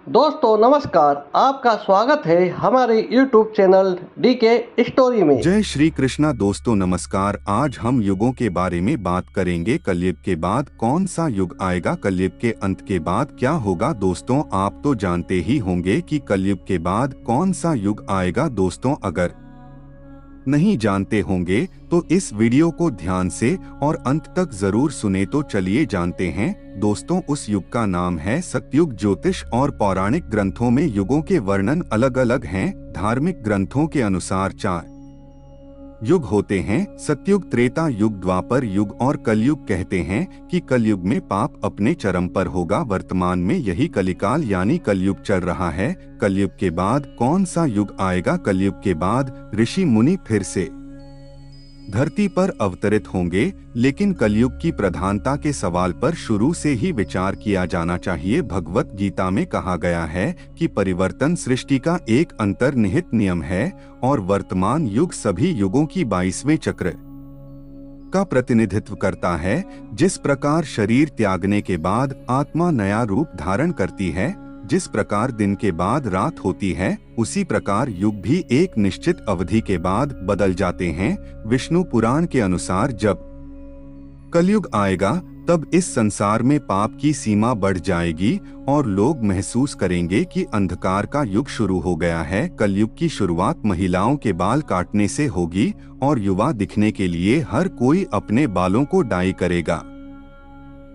दोस्तों नमस्कार, आपका स्वागत है हमारे YouTube चैनल DK स्टोरी में। जय श्री कृष्णा। दोस्तों नमस्कार। आज हम युगों के बारे में बात करेंगे। कलयुग के बाद कौन सा युग आएगा, कलयुग के अंत के बाद क्या होगा। दोस्तों आप तो जानते ही होंगे कि कलयुग के बाद कौन सा युग आएगा। दोस्तों अगर नहीं जानते होंगे तो इस वीडियो को ध्यान से और अंत तक जरूर सुने। तो चलिए जानते हैं। दोस्तों उस युग का नाम है सतयुग। ज्योतिष और पौराणिक ग्रंथों में युगों के वर्णन अलग अलग हैं। धार्मिक ग्रंथों के अनुसार 4 युग होते हैं: सतयुग, त्रेता युग, द्वापर युग और कलयुग। कहते हैं कि कलयुग में पाप अपने चरम पर होगा। वर्तमान में यही कलिकाल यानी कलयुग चल रहा है। कलयुग के बाद कौन सा युग आएगा? कलयुग के बाद ऋषि मुनि फिर से धरती पर अवतरित होंगे, लेकिन कलयुग की प्रधानता के सवाल पर शुरू से ही विचार किया जाना चाहिए। भगवत गीता में कहा गया है कि परिवर्तन सृष्टि का एक अंतर्निहित नियम है और वर्तमान युग सभी युगों की 22वें चक्र का प्रतिनिधित्व करता है। जिस प्रकार शरीर त्यागने के बाद आत्मा नया रूप धारण करती है, जिस प्रकार दिन के बाद रात होती है, उसी प्रकार युग भी एक निश्चित अवधि के बाद बदल जाते हैं। विष्णु पुराण के अनुसार जब कलयुग आएगा तब इस संसार में पाप की सीमा बढ़ जाएगी और लोग महसूस करेंगे कि अंधकार का युग शुरू हो गया है। कलयुग की शुरुआत महिलाओं के बाल काटने से होगी और युवा दिखने के लिए हर कोई अपने बालों को डाई करेगा।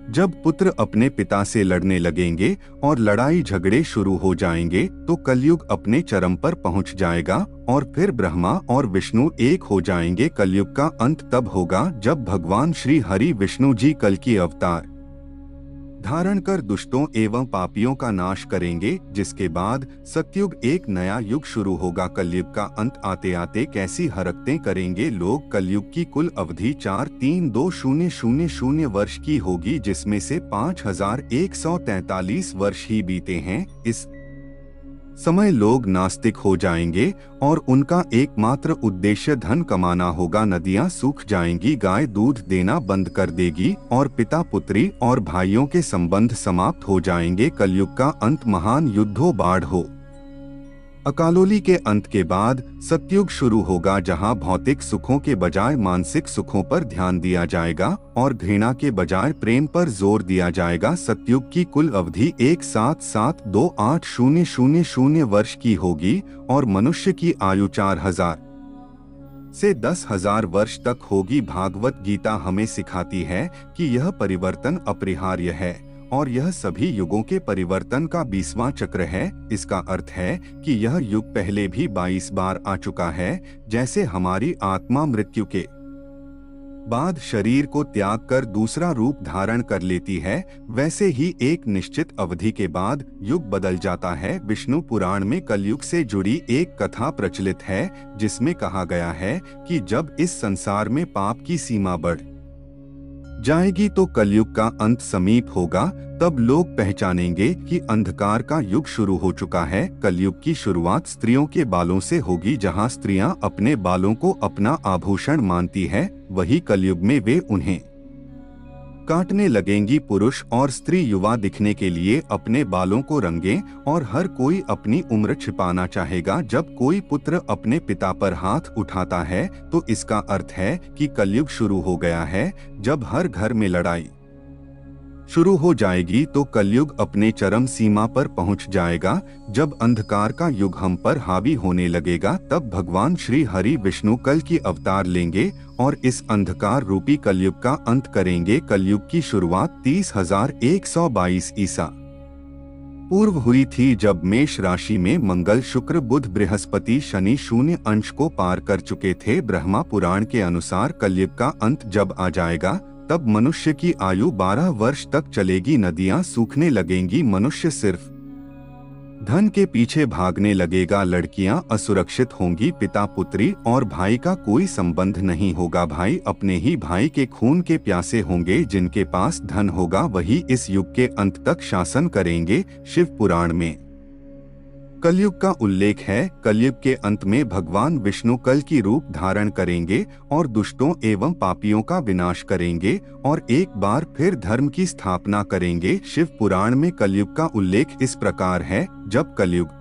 जब पुत्र अपने पिता से लड़ने लगेंगे और लड़ाई झगड़े शुरू हो जाएंगे तो कलयुग अपने चरम पर पहुंच जाएगा और फिर ब्रह्मा और विष्णु एक हो जाएंगे। कलयुग का अंत तब होगा जब भगवान श्री हरि विष्णु जी कल की अवतार धारण कर दुष्टों एवं पापियों का नाश करेंगे, जिसके बाद सतयुग एक नया युग शुरू होगा। कलयुग का अंत आते आते कैसी हरकतें करेंगे लोग। कलयुग की कुल अवधि 432,000 वर्ष की होगी, जिसमें से 5,143 वर्ष ही बीते हैं। इस समय लोग नास्तिक हो जाएंगे और उनका एकमात्र उद्देश्य धन कमाना होगा। नदियां सूख जाएंगी, गाय दूध देना बंद कर देगी और पिता पुत्री और भाइयों के संबंध समाप्त हो जाएंगे। कलयुग का अंत महान युद्धों, बाढ़ हो अकालोली के अंत के बाद सतयुग शुरू होगा, जहां भौतिक सुखों के बजाय मानसिक सुखों पर ध्यान दिया जाएगा और घृणा के बजाय प्रेम पर जोर दिया जाएगा। सतयुग की कुल अवधि 17728,000 वर्ष की होगी और मनुष्य की आयु 4,000 से 10,000 वर्ष तक होगी। भागवत गीता हमें सिखाती है कि यह परिवर्तन अपरिहार्य है और यह सभी युगों के परिवर्तन का 20वां चक्र है। इसका अर्थ है कि यह युग पहले भी 22 बार आ चुका है। जैसे हमारी आत्मा मृत्यु के बाद शरीर को त्याग कर दूसरा रूप धारण कर लेती है, वैसे ही एक निश्चित अवधि के बाद युग बदल जाता है। विष्णु पुराण में कलयुग से जुड़ी एक कथा प्रचलित है, जिसमें कहा गया है कि जब इस संसार में पाप की सीमा बढ़ जाएगी तो कलयुग का अंत समीप होगा। तब लोग पहचानेंगे कि अंधकार का युग शुरू हो चुका है। कलयुग की शुरुआत स्त्रियों के बालों से होगी। जहां स्त्रियां अपने बालों को अपना आभूषण मानती है, वही कलयुग में वे उन्हें काटने लगेंगी। पुरुष और स्त्री युवा दिखने के लिए अपने बालों को रंगें और हर कोई अपनी उम्र छिपाना चाहेगा। जब कोई पुत्र अपने पिता पर हाथ उठाता है तो इसका अर्थ है कि कलयुग शुरू हो गया है। जब हर घर में लड़ाई शुरू हो जाएगी तो कलयुग अपने चरम सीमा पर पहुंच जाएगा। जब अंधकार का युग हम पर हावी होने लगेगा तब भगवान श्री हरि विष्णु कल की अवतार लेंगे और इस अंधकार रूपी कलयुग का अंत करेंगे। कलयुग की शुरुआत 30,122 ईसा पूर्व हुई थी, जब मेष राशि में मंगल, शुक्र, बुध, बृहस्पति, शनि शून्य अंश को पार कर चुके थे। ब्रह्मा पुराण के अनुसार कलयुग का अंत जब आ जाएगा तब मनुष्य की आयु 12 वर्ष तक चलेगी। नदियां सूखने लगेंगी, मनुष्य सिर्फ धन के पीछे भागने लगेगा। लड़कियां असुरक्षित होंगी, पिता पुत्री और भाई का कोई संबंध नहीं होगा। भाई अपने ही भाई के खून के प्यासे होंगे। जिनके पास धन होगा वही इस युग के अंत तक शासन करेंगे। शिव पुराण में कलयुग का उल्लेख है। कलयुग के अंत में भगवान विष्णु कल की रूप धारण करेंगे और दुष्टों एवं पापियों का विनाश करेंगे और एक बार फिर धर्म की स्थापना करेंगे। शिव पुराण में कलयुग का उल्लेख इस प्रकार है, जब कलयुग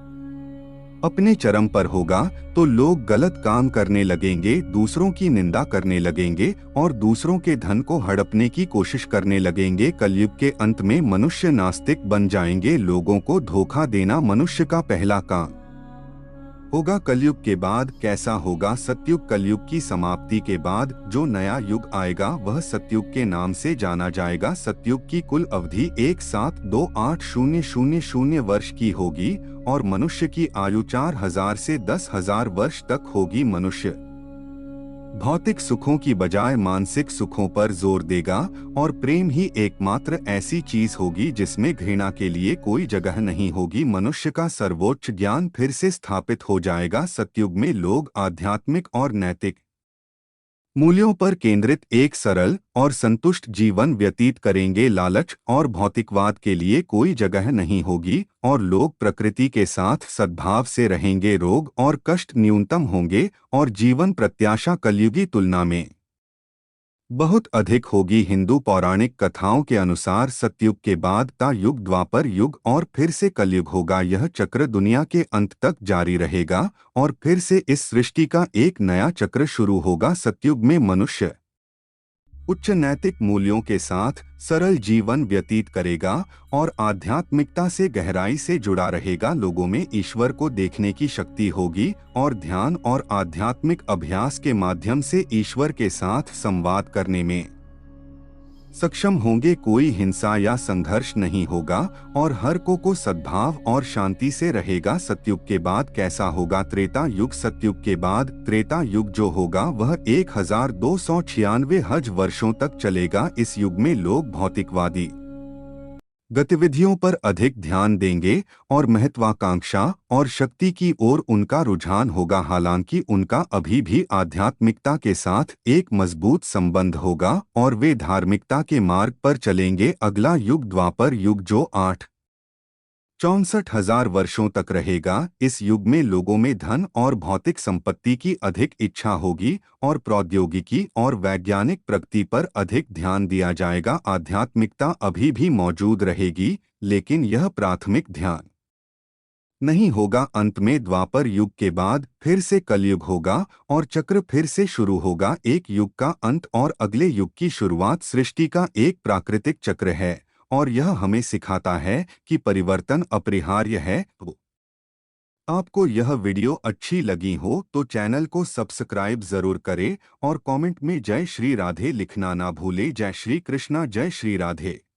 अपने चरम पर होगा तो लोग गलत काम करने लगेंगे, दूसरों की निंदा करने लगेंगे और दूसरों के धन को हड़पने की कोशिश करने लगेंगे। कलयुग के अंत में मनुष्य नास्तिक बन जाएंगे। लोगों को धोखा देना मनुष्य का पहला काम होगा। कलयुग के बाद कैसा होगा? सतयुग। कलयुग की समाप्ति के बाद जो नया युग आएगा वह सतयुग के नाम से जाना जाएगा। सतयुग की कुल अवधि 172800 वर्ष की होगी और मनुष्य की आयु 4000 से 10,000 वर्ष तक होगी। मनुष्य भौतिक सुखों की बजाय मानसिक सुखों पर जोर देगा और प्रेम ही एकमात्र ऐसी चीज होगी जिसमें घृणा के लिए कोई जगह नहीं होगी। मनुष्य का सर्वोच्च ज्ञान फिर से स्थापित हो जाएगा। सतयुग में लोग आध्यात्मिक और नैतिक मूल्यों पर केंद्रित एक सरल और संतुष्ट जीवन व्यतीत करेंगे। लालच और भौतिकवाद के लिए कोई जगह नहीं होगी और लोग प्रकृति के साथ सद्भाव से रहेंगे। रोग और कष्ट न्यूनतम होंगे और जीवन प्रत्याशा कलयुगी तुलना में बहुत अधिक होगी। हिंदू पौराणिक कथाओं के अनुसार सतयुग के बाद ता युग, द्वापर युग और फिर से कलयुग होगा। यह चक्र दुनिया के अंत तक जारी रहेगा और फिर से इस सृष्टि का एक नया चक्र शुरू होगा। सतयुग में मनुष्य उच्च नैतिक मूल्यों के साथ सरल जीवन व्यतीत करेगा और आध्यात्मिकता से गहराई से जुड़ा रहेगा। लोगों में ईश्वर को देखने की शक्ति होगी और ध्यान और आध्यात्मिक अभ्यास के माध्यम से ईश्वर के साथ संवाद करने में सक्षम होंगे। कोई हिंसा या संघर्ष नहीं होगा और हर को सद्भाव और शांति से रहेगा। सतयुग के बाद कैसा होगा? त्रेता युग। सतयुग के बाद त्रेता युग जो होगा वह 1296 हज वर्षों तक चलेगा। इस युग में लोग भौतिकवादी गतिविधियों पर अधिक ध्यान देंगे और महत्वाकांक्षा और शक्ति की ओर उनका रुझान होगा। हालांकि उनका अभी भी आध्यात्मिकता के साथ एक मजबूत संबंध होगा और वे धार्मिकता के मार्ग पर चलेंगे। अगला युग द्वापर युग जो 64,000 वर्षों तक रहेगा। इस युग में लोगों में धन और भौतिक संपत्ति की अधिक इच्छा होगी और प्रौद्योगिकी और वैज्ञानिक प्रगति पर अधिक ध्यान दिया जाएगा। आध्यात्मिकता अभी भी मौजूद रहेगी लेकिन यह प्राथमिक ध्यान नहीं होगा। अंत में द्वापर युग के बाद फिर से कलयुग होगा और चक्र फिर से शुरू होगा। एक युग का अंत और अगले युग की शुरुआत सृष्टि का एक प्राकृतिक चक्र है और यह हमें सिखाता है कि परिवर्तन अपरिहार्य है। आपको यह वीडियो अच्छी लगी हो तो चैनल को सब्सक्राइब जरूर करें और कमेंट में जय श्री राधे लिखना ना भूलें। जय श्री कृष्णा, जय श्री राधे।